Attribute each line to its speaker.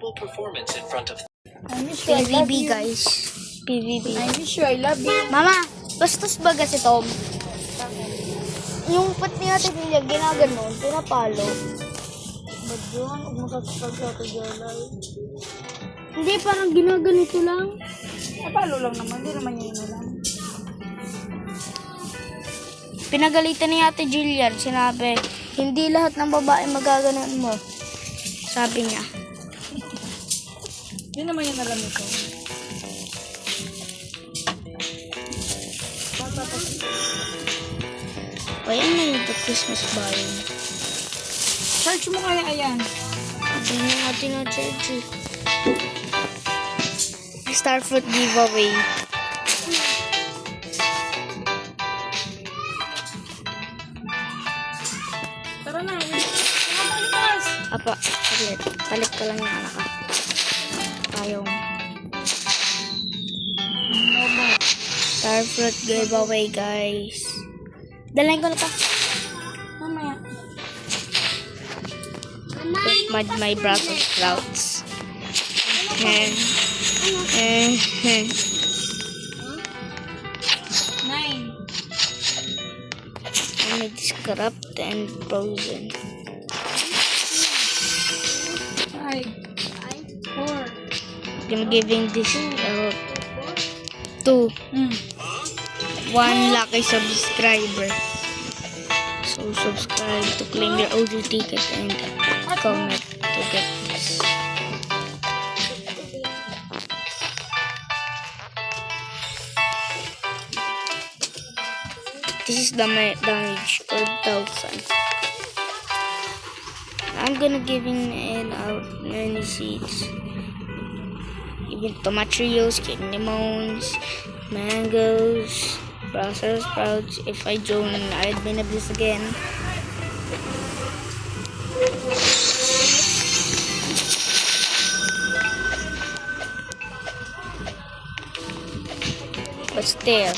Speaker 1: performance in front of
Speaker 2: I miss you, I love
Speaker 3: PVB
Speaker 2: you.
Speaker 3: guys. PVB.
Speaker 2: I miss you, I love you.
Speaker 3: Mama, bastos ba si Tom? Yung pat niya tinilya, ginaganon, pinapalo.
Speaker 2: Ba't yun? Huwag makakapag sa ito, Jalay.
Speaker 3: Hindi, parang ginaganito lang.
Speaker 2: Napalo lang naman, hindi naman yun lang.
Speaker 3: Pinagalitan ni Ate Jillian, sinabi, hindi lahat ng babae magaganon mo. Sabi niya.
Speaker 2: Hindi naman yun alam ito.
Speaker 3: Why am I the Christmas buying?
Speaker 2: Search mo kaya ayan.
Speaker 3: Hindi na natin na-charge eh. Starfruit giveaway.
Speaker 2: Tara na, nakapalipas.
Speaker 3: Apa, saglit. Palit ko lang yung anak ko. Tayong Starfruit giveaway, guys. Dalayin ko na pa.
Speaker 2: Mamaya.
Speaker 3: My Brussels sprouts. And
Speaker 2: 9.
Speaker 3: it's corrupt and frozen.
Speaker 2: 5. 4.
Speaker 3: I'm giving this 2. 1 lucky subscriber. So subscribe to claim your OG ticket and comment to get this. This is the damage 12,000. I'm gonna giving it out many seeds. Even tomatillos, kidney moons, mangoes, Brussels sprouts. If I join admin of this again. But still.